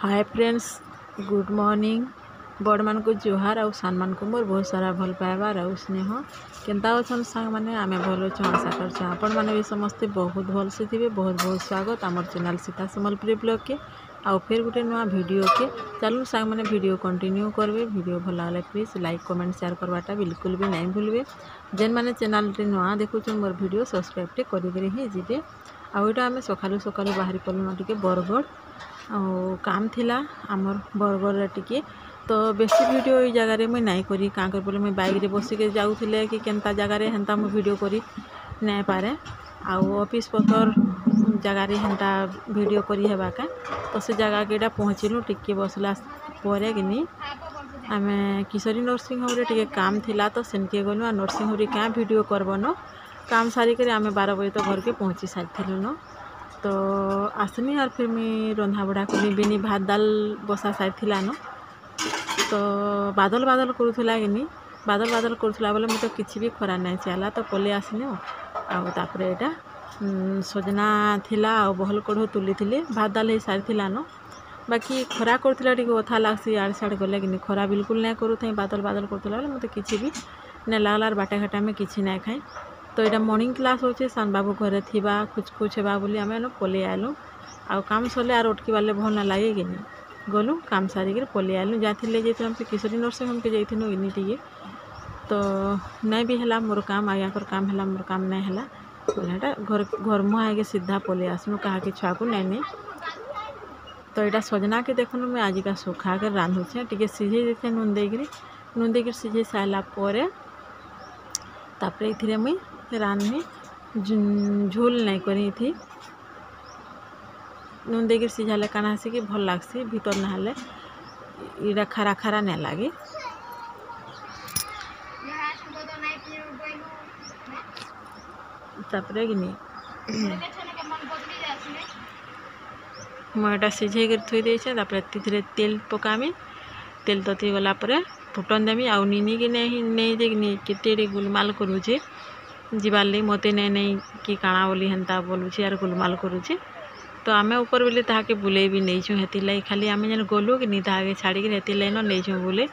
Hi friends, good morning. बड़ मान को जुहार आउ सान मान को मोर बहुत सारा भल पाइबार आउ स्नेह। केनता अछन सांग माने आमे भल अछन आशा करछ आपण माने भी समस्ते बहुत भल से थिबे। बहुत बहुत स्वागत आमर चैनल सीता संबलपुरी ब्लॉग के आउ फिर गोटे नुआ वीडियो के। चलू सांग माने वीडियो कंटिन्यू करबे। वीडियो भल लागले प्लीज लाइक कमेंट शेयर करवाटा बिल्कुल भी नहीं भूलबे। जेन माने चैनल रे नुआ देखुछन मोर वीडियो सब्सक्राइब टे करि करि ही जिबे। आउ एटा आमे सखालु सखालु बाहरी पलु टिके बरगड़ काम थिला आमर बरगड़ रे टिके। तो बेसी वीडियो ई जगह रे मुई नहीं करी का कर बोले मुई बाइक रे बसी के जाउथिले कि केनता जगह रे हेंता मु वीडियो करी नहीं पारे। आउ ऑफिस पतर जगह रे हेंता वीडियो करी हेबा का। तो से जगह केटा पहुँचिलु टिके बसला परे किनी आमे किशोरी नर्सिंग होम रे टिके काम थिला। तो सेनके गनु आ नर्सिंग होम रे क्या वीडियो करबनो काम सारी करे आमे 12 बजे तो घर के पहुँची सारिथिलु न। तो आसनी और फिर मुई रंधा बड़ा करी बिनी भात दाल बसा सारिथिला न। तो बादल बादल करूथला किनी बादल बादल करूथला बोले मते किछि भी खरा नहीं चला। तो पले आसने आउ तापरे एटा सजना थिला आ बहल कढ़ो तुली थिले भात दाल हे सारिथिला न। बाकी खरा करूथला टिके ओथा लागसी आड़ साड़ गले किनी खरा बिल्कुल नहीं करूथै बादल बादल करूथला बोले मते किछि भी नहीं लागला। बाटे घाटा में किछि नहीं खाई। तो यहाँ मॉर्निंग क्लास होचे सान बाबू घरे थिबा कुछ कुछ हेबा बोली आमे न पले आलु। आउ काम सले आर उठकी वाले भल ना लागे किनी गलु काम सारी के पले आलु। जाथिले जेथुन से किशोरी नर्सिंग होम के जइथिनु इनी टिके। तो नहीं भी हला मोर काम आया कर काम हला मोर काम नहीं हला बोलेटा घर मुहा आगे सीधा पले आसनु कहा के छुआ को नहीं। तो यहाँ सजना के देखनु मैं आज का सुखा के रांधुछे टिके सिझे देथे नून देकर सिझे साइला परे तापरे इथिरे मुई रान्नी झोल नहीं करी थी। नून देकर सिझाले काना हसी कि भल लागसी भीतर नहाले इरा खारा खारा नहीं लगे। तापरे किनी मुटा सिझे कर थोई देछे। तापरे तिथिरे तेल पकामी तेल तती गला परे फुटन देमी आउ नीनी के नहीं जे केते गुलमाल करूछे जीवार लगी मते नहीं कि काଣା बोली हेन्ता बोलुछे यार गुलमाल करूछे। तो आमे ऊपर बोले ताके बुले भी नहीं छू हेती लाई खाली आमे जन गलु कि नहीं ताके छाड़ी के हेती लाई न नहीं छू बोले।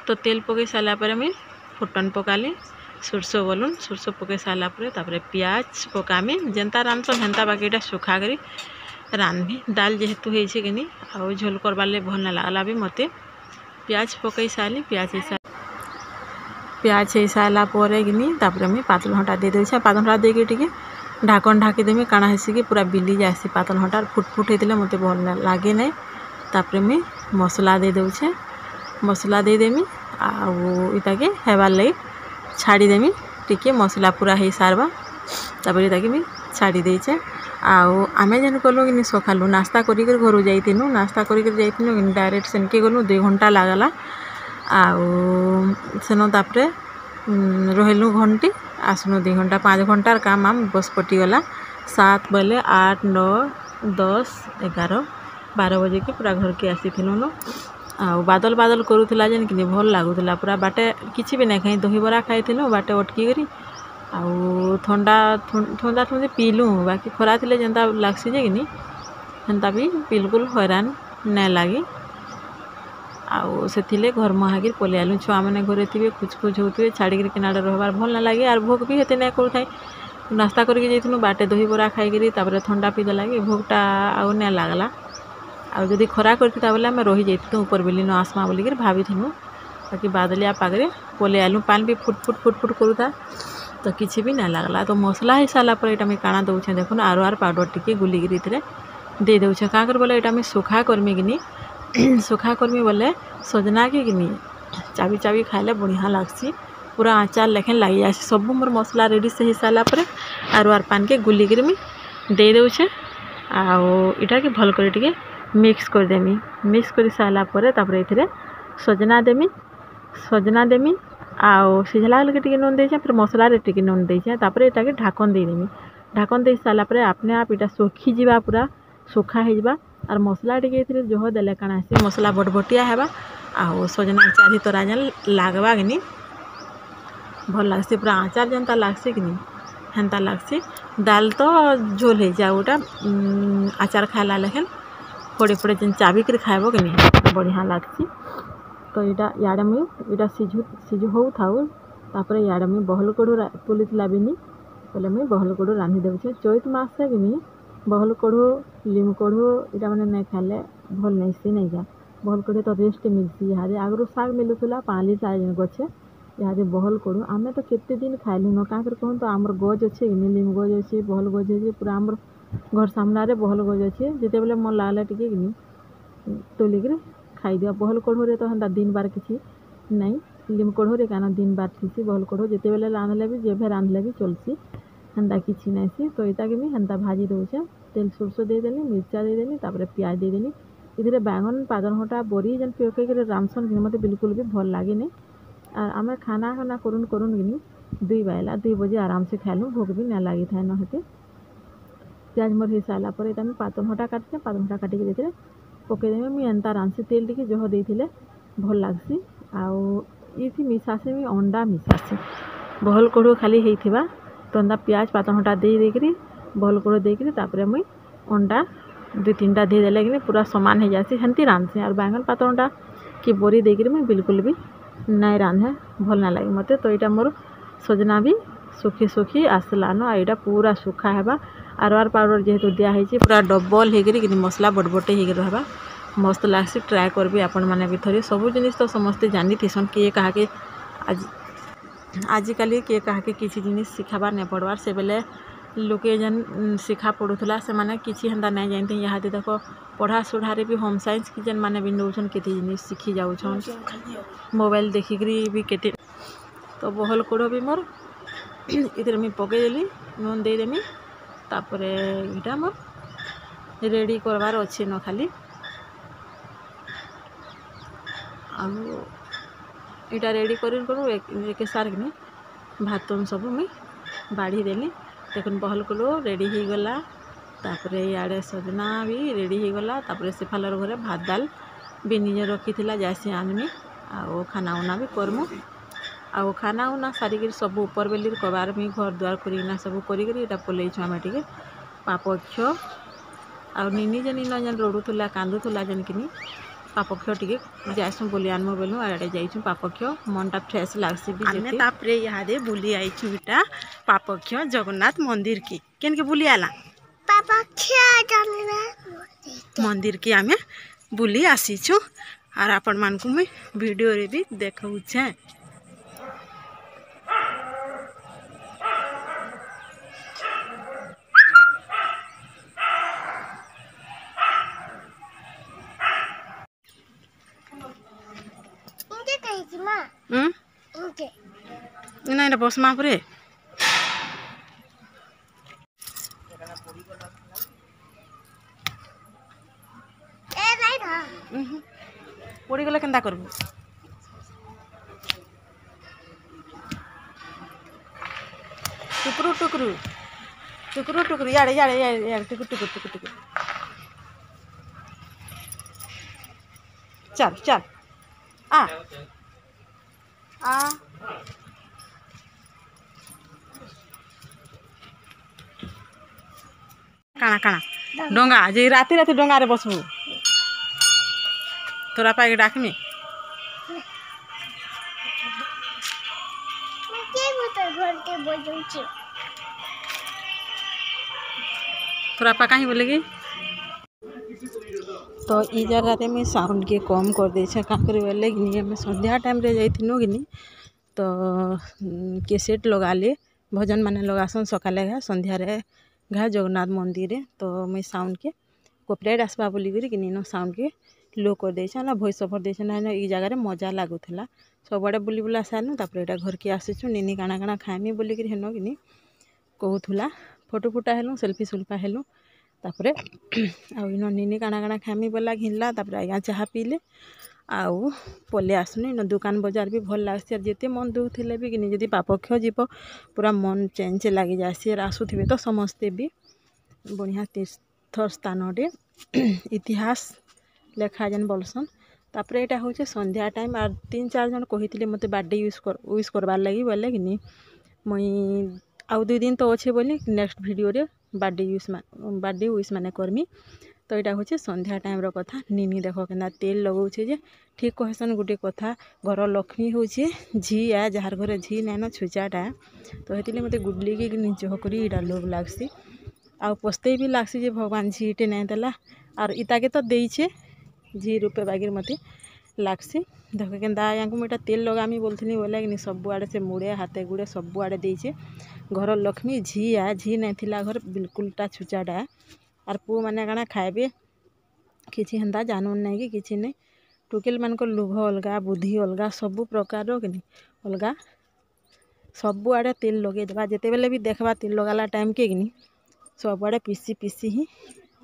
तो तेल पके साला परे मैं फुटन पकाली सरसो बोलुन सरसो पके साला परे तापरे प्याज पकामी जेनता रांधन हेन्ता बाकीटा सुखा करी रांधबी। दाल जेहेतु हेछे कि नहीं आउ झोल करबार ले भल ना लागला भी मते प्याज पकई साली प्याज हो सारा पर कि तापर मुझे पातल हटा दे देछे। पातल हटा देके टिके ढाकन ढाकी देमी काଣା हेसी कि पूरा बिली जासी पातल हटा फुट होते मते भल लगे नहीं। तापर मुझे मसला दे देछे मसला दे देमी आउ इता के हेबार लगी छाड़ी देमी टिके मसला पूरा हो सारबा। तापर इता के मुझे छाड़ी देछे। आउ आमे जेन कलु कि सखालु नास्ता करी घर जाइथिनु नास्ता करी जाइथिनु डायरेक्ट सेनके गलु 2 घंटा लागला। आउ सेन तापरे रहलु घंटी आसनु 2 घंटा 5 घंटार काम आम बस पटिगला 7 बजे 8 9 10 11 12 बजे के पूरा घर के आसी थिनु न। आउ बादल बादल करूथला जेन कि भल लागुथला पूरा बाटे किछि भी नहीं खाई दही बरा खाइथिनु बाटे अटकी करी आउ ठंडा पीलु। बाकी खरा थिले जेनता लागसी जे कि हेन्ता भी बिल्कुल हैरान नहीं लगे। आउ से घर मुहागिर पले आलु छुआ मैंने घरे थे खुच खुच होते छाड़ी किनारे रहबार भल ना लगे आर भोग भी हेते नहीं करूँ नास्ता करके जाइथिनु बाटे दही बरा खाई तापर ठंडा पी देला कि भोगटा आउ नहीं लागला। आउ जदि खरा करता बोले आम रही जाइथिनु ऊपर बेली न आसमा बोलिक भाविथिनु। बाकी बादलिया पागरे पले आलु पान भी फुट फुट फुट फुट करूता तो किसी भी नहीं लागला। तो मसला हो सारा पर यहाँ मुझे काଣା दौचे देखुन आर पाउडर टिके गुलिकी दे दौचे क्या कर बोले यहाँ मुझे सुखा करमी कि सुखा करमी बोले सजना के कि चाबी चाबी खाइले बढ़िया लागसी पूरा आचार लेखें लगी जाए सब मोर मसला रेडी से हो सारा पर आर पान के गुलिक दे दौचे। आउ इटा के भल कर टिके मिक्स कर देमी मिक्स कर सारा पर तापर एथिरे सजना देमी आउ सिझला लगे टिके नून देछे फिर मसला रे टिके नून देछे। तापर एटा के ढाकन दे देमी ढाकन दे सारा पर अपने आप इटा सुखी जीवा पूरा सुखा हो जावा। और मसला टिके एथिरे जोह देले काଣା हेसी मसला बटबटिया हेबा आउ सजना चारी तोरा जेन लागबा कि भल लागसी पूरा आचार जेनता लागसी कि हेन्ता लागसी। दाल तो झोल हो जाए गोटा आचार खाइला लेखेन फोड़े फोड़े जेन चाबिक खाइब कि नहीं बढ़िया लगसी। तो यहाँ इे मुझे यहाँ सिझु हो तापर इे मुझे बहल कड़ू तुली बिनी बोले मुझे बहल कड़ू रांधि देचे। चैत मास कि बहल कड़ू लिम कड़ू यहाँ मैंने नहीं खाले भल नहीं सी नहीं जा बहल कड़ू तो रेस्ट मिलसी। यहाँ आगु शाग मिलूला पाली साग गछे यहाँ बहल कड़ू आम तो केते दिन खाइलु न क्या कहूँ तो आमर गज अच्छे कि लिम गज अच्छे बहल गज अच्छे पूरा आमर घर सामने बहल गज अच्छे जिते बेले मन लगला टे कि तोलिक खाई दिया। बहल कढ़ोरे तो हेन्ता दिन बार किसी नहीं लिम कढ़ोरे क्या दिन बार थी बहल कढ़ो जिते बेले रांधले भी जेभे रांधले भी चलसी हेन्ता किसी नहीं सी। तो यहाँ के हेन्ता भाजी दौचे तेल सोरस देदेली मिर्चा देदेली तापर प्याज देदेली इधर बैंगन पातलघंटा बड़ी जेन पकईक रांधसन कि मत बिल्कुल भी भल लगे नहीं। और आम खाना खाना करुन कि 2 बाइला 2 बजे आराम से खाइलु भोक भी ना लगी था नहेते प्याज मोर हो सारा पर ये पातलघंटा काटते पातलघंटा काटिक देते पकईदेवी मुझे एंता रांधसी तेल टी जह देते भल लगसी। आती मिसासी मुझे अंडा मिसासी बहल कड़ू खाली होता तो एंता प्याज पातलघंटा देकर बहल कड़ू देकर मुई अंडा 2-3टा देदेले कि पूरा सामान हो जासी हेंती रांधसी। और बैंगन पातलघंटा कि बड़ी देकर मुझे बिल्कुल भी नहीं रांधे भल ना लगे मत। तो यहाँ मोर सजना भी सुखी सुखी आसलान यहाँ पूरा सुखा है आर पाउडर जेहेतु दिखाई पूरा डबल होकर मसला बटबटे होगा मस्त लगसी। ट्राए करबी आपण मैंने भी थोड़ी सब जिन तो समस्ते जानी थीसन किए कहा के आजिकल किए कहा के किसी जिन शिखाबार नहीं पड़वार से बेले लोके जेन शिखा पड़ूला से मैंने किसी हेन्ता नहीं जानते। यहाँ देख पढ़ा सुढ़ारे भी होम साइंस की जेन मैंने भी नौन के जिन शिखी जाऊन मोबाइल देखिक भी केते। तो बहल कड़ो भी मोर इधर मुझे पकईदेली नून देदेमी तापर यहाँ मोर रेडी करवार अच्छे न खाली आटा रेडी करूँ एक सार कि भात सब मुई बाढ़ी देली देखुन बहल कड़ू रेडी हो गला तापर इे सजना भी रेडी हो गला तापर सेफालर घरे भात दाल भी निजे रखी जासी आनमी आ खाना उना भी करमु आ खाना उना सारिक सब ऊपर बेली कबार भी घर द्वार करना सब कर पलैछु आम टे पापक्ष आ निनी जेन इन जेन रड़ूला कांदुला जेन कि पापक्ष टे जाइसु बुली आनमु बोलूँ आड़े जाइछुं पापक्ष मनटा फ्रेश लगसी भी तापर यहाँ बुली आईछु बेटा पापक्ष जगन्नाथ मंदिर की केन के बुली आला मंदिर की आमे बुली आसीछु और आपण मान को मुई वीडियो रे भी देखौछे। ना बस माँ परे पड़ी गले केन्ता करबू टुकरू टुकरू टुकरू टुकरू याड़े याड़े याड़े टुकुर टुकुर टुकुर टुकुर चल चल आ आ काना काना डोंगा जे राति राति डोंगा रे बसबू तोरा पाके डाकमी तोरा पा कहीं बोलेगी। तो ई जगह मुझे साउंड के कम कर दे क्या बोले कि संध्या टाइम रे जाइथिनु कि तो कैसेट लगा ले भजन माने लगासन सकाले घा संध्या रे घा जगन्नाथ मंदिर रे। तो मुझे साउंड के कॉपीराइट आसबा बोलिक कि साउंड के लो कर देछे ना वॉइस ओवर देछे ना ई जगह रे मजा लागुला सबआड़े बुली बुला सारनु तापर एटा घर के आसीछु निनी काना काना खाइमी बोलिक हेन कि कहूला फोटो फुटा हेलु सेल्फी सुल्फा हेलु तापर आउ इन निनी काना काना खाइमी बोला घिनला तापर आज्ञा चाह पीले आउ पले आसनु इन दुकान बजार भी भल लागसी और जिते मन दुख थे भी कि जदि पापक्ष जीव पूरा मन चेंज लगी जासी और आसुथे तो समस्ते भी बढ़िया तीर्थ स्थान टे इतिहास लेखा जेन बोलसन। तापर यहाँ हूँ संध्या टाइम और 3-4 जन कही मत बर्थडे यूज करवार लगी बोले कि मुई आउ 2 दिन तो अच्छे बोली नेक्स्ट वीडियो रे बर्थडे यूज माने करमी तो यहाँ हूँ संध्या टाइम कथा निनी देख के तेल लगाऊे जे ठीक कहसन गोटे कथा घर लक्ष्मी हूँ झी आ जार घर झी नाइन छुचाटा तो ये मत गुडली की चहकरी इटा लोभ लगसी आ पस्ते भी लगसी जे भगवान झीटे नहीं देला और इताके तो देचे झी रूपे बागिर मत लगसी देख के या मुझे तेल लगामी बोलती बोले कि सब आड़े से मुड़े हाथे गुड़े सब आड़े देचे घर लक्ष्मी झी आ झी नहीं थिला घर बिल्कुलटा छुचाटा और पु मैंने काना खाए किसी हेन्ता जानून नहीं कि किसी नहीं टुकेल मान लोभ अलग बुद्धि अलग सबू प्रकार कि अलग सब आड़े तेल लगे देवा जिते बेले भी देखवा तेल लगाला टाइम के कि सब आड़े पिसी पिसी ही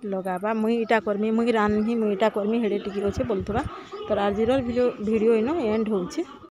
लगावा मुई इटा करमी मुई रान्ही मुई इटा करमी हेडे टिकी अच्छे बोलुवा तो आज भिडियो इन एंड होचे।